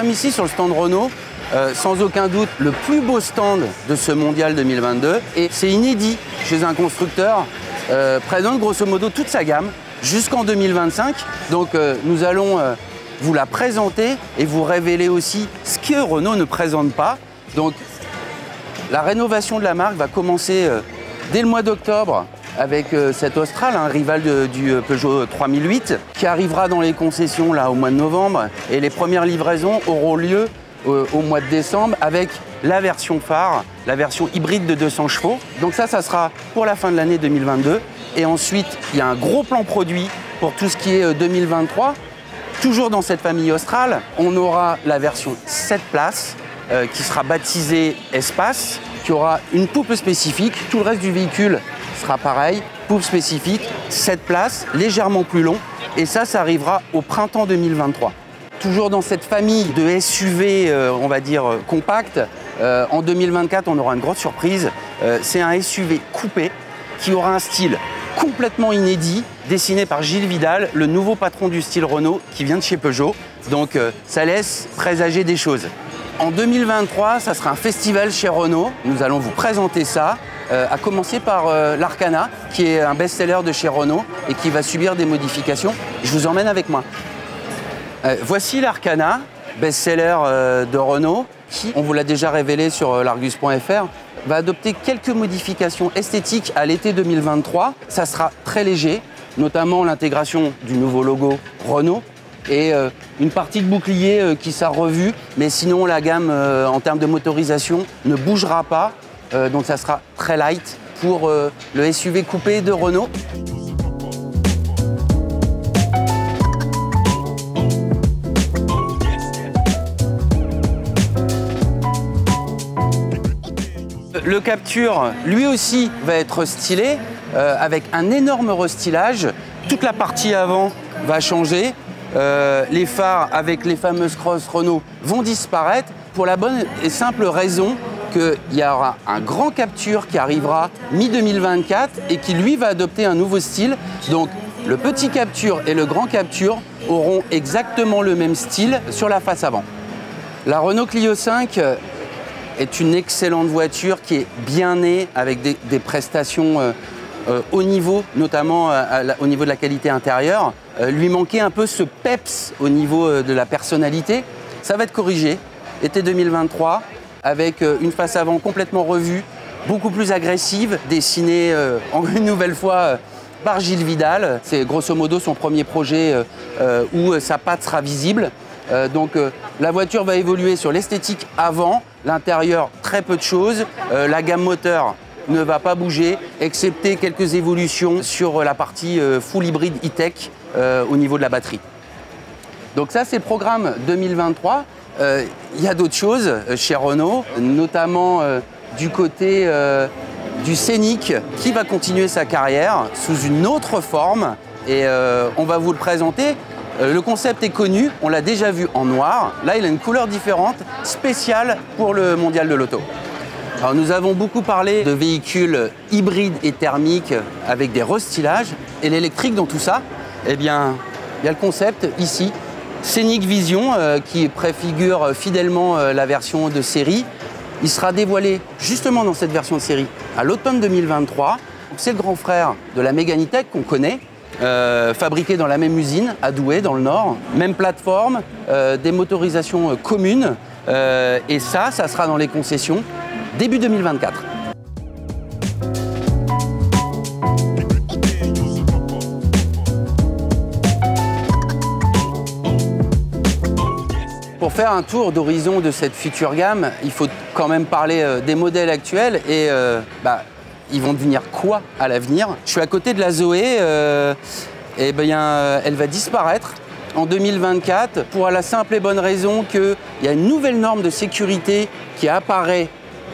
sommes ici sur le stand Renault, sans aucun doute le plus beau stand de ce mondial 2022. Et c'est inédit chez un constructeur, présente grosso modo toute sa gamme jusqu'en 2025. Donc nous allons vous la présenter et vous révéler aussi ce que Renault ne présente pas. Donc la rénovation de la marque va commencer dès le mois d'octobre avec cette Austral, un rival du Peugeot 3008, qui arrivera dans les concessions là, au mois de novembre. Et les premières livraisons auront lieu au mois de décembre avec la version phare, la version hybride de 200 chevaux. Donc ça sera pour la fin de l'année 2022. Et ensuite, il y a un gros plan produit pour tout ce qui est 2023. Toujours dans cette famille Austral, on aura la version 7 places qui sera baptisée Espace, qui aura une poupe spécifique. Tout le reste du véhicule sera pareil, poupe spécifique, 7 places, légèrement plus long. Et ça arrivera au printemps 2023. Toujours dans cette famille de SUV, on va dire, compact, en 2024, on aura une grosse surprise. C'est un SUV coupé qui aura un style complètement inédit, dessiné par Gilles Vidal, le nouveau patron du style Renault qui vient de chez Peugeot. Donc ça laisse présager des choses. En 2023, ça sera un festival chez Renault. Nous allons vous présenter ça, à commencer par l'Arcana, qui est un best-seller de chez Renault et qui va subir des modifications. Je vous emmène avec moi. Voici l'Arcana, best-seller de Renault, qui, on vous l'a déjà révélé sur l'Argus.fr, va adopter quelques modifications esthétiques à l'été 2023. Ça sera très léger, notamment l'intégration du nouveau logo Renault et une partie de bouclier qui sera revue. Mais sinon, la gamme en termes de motorisation ne bougera pas. Donc ça sera très light pour le SUV coupé de Renault. Le Captur, lui aussi, va être stylé avec un énorme restylage. Toute la partie avant va changer. Les phares avec les fameuses crosses Renault vont disparaître pour la bonne et simple raison qu'il y aura un grand Captur qui arrivera mi-2024 et qui, lui, va adopter un nouveau style. Donc, le petit Captur et le grand Captur auront exactement le même style sur la face avant. La Renault Clio 5 est une excellente voiture qui est bien née avec des prestations haut niveau, notamment au niveau de la qualité intérieure. Lui manquait un peu ce peps au niveau de la personnalité. Ça va être corrigé, été 2023, avec une face avant complètement revue, beaucoup plus agressive, dessinée une nouvelle fois par Gilles Vidal. C'est grosso modo son premier projet où sa patte sera visible. Donc la voiture va évoluer sur l'esthétique avant, l'intérieur très peu de choses, la gamme moteur ne va pas bouger, excepté quelques évolutions sur la partie full hybride e-tech au niveau de la batterie. Donc ça c'est le programme 2023. Il y a d'autres choses chez Renault, notamment du côté du Scénic qui va continuer sa carrière sous une autre forme et on va vous le présenter. Le concept est connu, on l'a déjà vu en noir. Là, il a une couleur différente, spéciale pour le mondial de l'auto. Alors, nous avons beaucoup parlé de véhicules hybrides et thermiques avec des restylages. Et l'électrique dans tout ça, eh bien, il y a le concept ici, Scénic Vision, qui préfigure fidèlement la version de série. Il sera dévoilé justement dans cette version de série à l'automne 2023. C'est le grand frère de la Mégane E-Tech qu'on connaît. Fabriqué dans la même usine, à Douai, dans le Nord. Même plateforme, des motorisations communes. Et ça sera dans les concessions début 2024. Pour faire un tour d'horizon de cette future gamme, il faut quand même parler des modèles actuels et ils vont devenir quoi à l'avenir? Je suis à côté de la Zoé, elle va disparaître en 2024 pour la simple et bonne raison qu'il y a une nouvelle norme de sécurité qui apparaît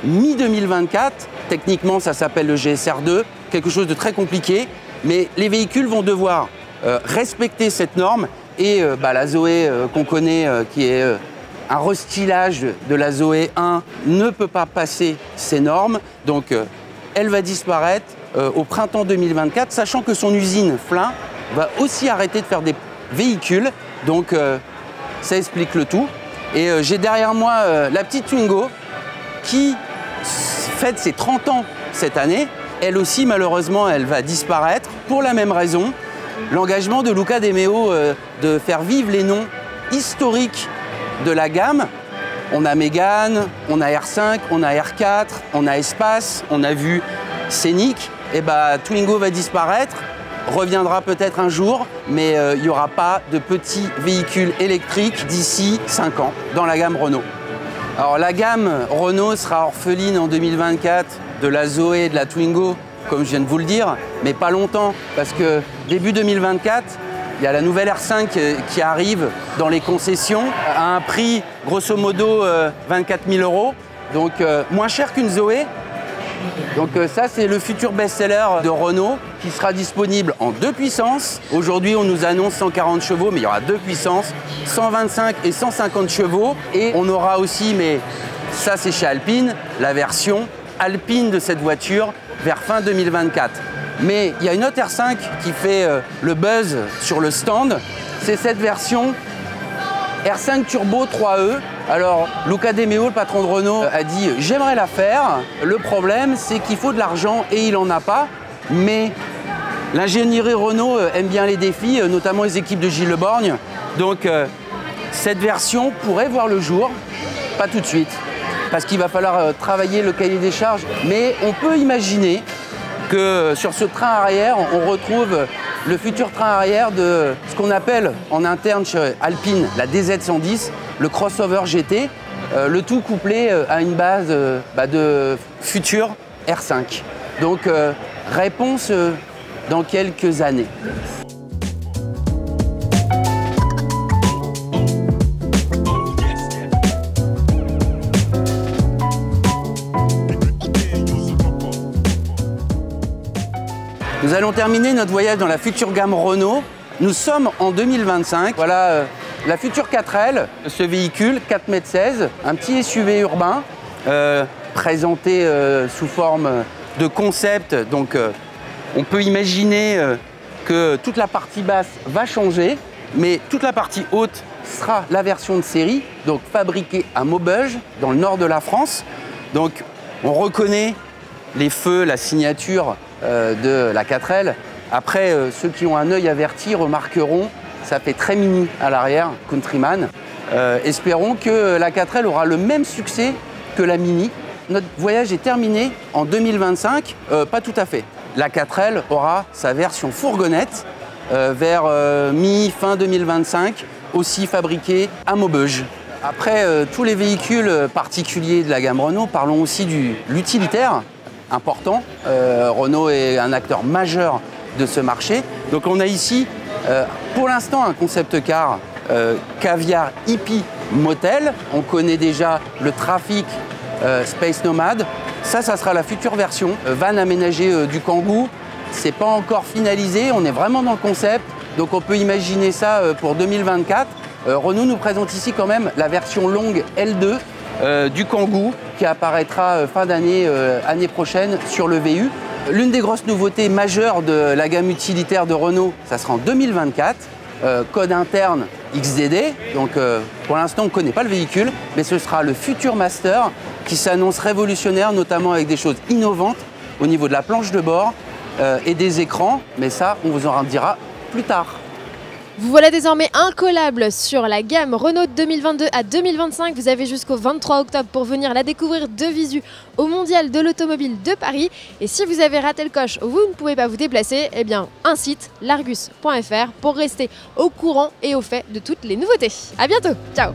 mi-2024. Techniquement, ça s'appelle le GSR2, quelque chose de très compliqué, mais les véhicules vont devoir respecter cette norme et la Zoé qu'on connaît, qui est un restylage de la Zoé 1, ne peut pas passer ces normes. Donc, elle va disparaître au printemps 2024, sachant que son usine Flins va aussi arrêter de faire des véhicules. Donc, ça explique le tout. Et j'ai derrière moi la petite Twingo qui fête ses 30 ans cette année. Elle aussi, malheureusement, elle va disparaître pour la même raison. L'engagement de Luca De Meo de faire vivre les noms historiques de la gamme. On a Mégane, on a R5, on a R4, on a Espace, on a vu Scénic. Et bah, Twingo va disparaître, reviendra peut-être un jour, mais il n'y aura pas de petits véhicules électriques d'ici 5 ans dans la gamme Renault. Alors la gamme Renault sera orpheline en 2024 de la Zoé et de la Twingo, comme je viens de vous le dire, mais pas longtemps, parce que début 2024, il y a la nouvelle R5 qui arrive dans les concessions à un prix grosso modo 24 000 €, donc moins cher qu'une Zoé. Donc ça, c'est le futur best-seller de Renault qui sera disponible en 2 puissances. Aujourd'hui, on nous annonce 140 chevaux, mais il y aura 2 puissances, 125 et 150 chevaux. Et on aura aussi, mais ça c'est chez Alpine, la version Alpine de cette voiture vers fin 2024. Mais il y a une autre R5 qui fait le buzz sur le stand, c'est cette version R5 Turbo 3E. Alors, Luca De Meo, le patron de Renault, a dit « j'aimerais la faire ». Le problème, c'est qu'il faut de l'argent et il n'en a pas. Mais l'ingénierie Renault aime bien les défis, notamment les équipes de Gilles Le Borgne. Donc, cette version pourrait voir le jour, pas tout de suite, parce qu'il va falloir travailler le cahier des charges. Mais on peut imaginer que sur ce train arrière, on retrouve le futur train arrière de ce qu'on appelle en interne chez Alpine la DZ110, le crossover GT, le tout couplé à une base de futur R5. Donc réponse dans quelques années. Nous allons terminer notre voyage dans la future gamme Renault. Nous sommes en 2025. Voilà la future 4L, ce véhicule 4,16 m, un petit SUV urbain présenté sous forme de concept. Donc on peut imaginer que toute la partie basse va changer, mais toute la partie haute sera la version de série, donc fabriquée à Maubeuge, dans le nord de la France. Donc on reconnaît les feux, la signature de la 4L. Après, ceux qui ont un œil averti remarqueront, ça fait très mini à l'arrière, Countryman. Espérons que la 4L aura le même succès que la Mini. Notre voyage est terminé en 2025, pas tout à fait. La 4L aura sa version fourgonnette vers mi-fin 2025, aussi fabriquée à Maubeuge. Après tous les véhicules particuliers de la gamme Renault, parlons aussi de l'utilitaire. Important. Renault est un acteur majeur de ce marché. Donc on a ici, pour l'instant, un concept car caviar hippie motel. On connaît déjà le Trafic Space Nomad. Ça sera la future version. Van aménagé du Kangoo. C'est pas encore finalisé. On est vraiment dans le concept. Donc on peut imaginer ça pour 2024. Renault nous présente ici quand même la version longue L2 du Kangoo qui apparaîtra fin d'année, année prochaine sur le VU. L'une des grosses nouveautés majeures de la gamme utilitaire de Renault, ça sera en 2024. Code interne XDD, donc pour l'instant on ne connaît pas le véhicule, mais ce sera le futur Master qui s'annonce révolutionnaire, notamment avec des choses innovantes au niveau de la planche de bord et des écrans, mais ça on vous en dira plus tard. Vous voilà désormais incollable sur la gamme Renault 2022 à 2025. Vous avez jusqu'au 23 octobre pour venir la découvrir de visu au Mondial de l'Automobile de Paris. Et si vous avez raté le coche, vous ne pouvez pas vous déplacer, eh bien un site, largus.fr, pour rester au courant et au fait de toutes les nouveautés. À bientôt, ciao.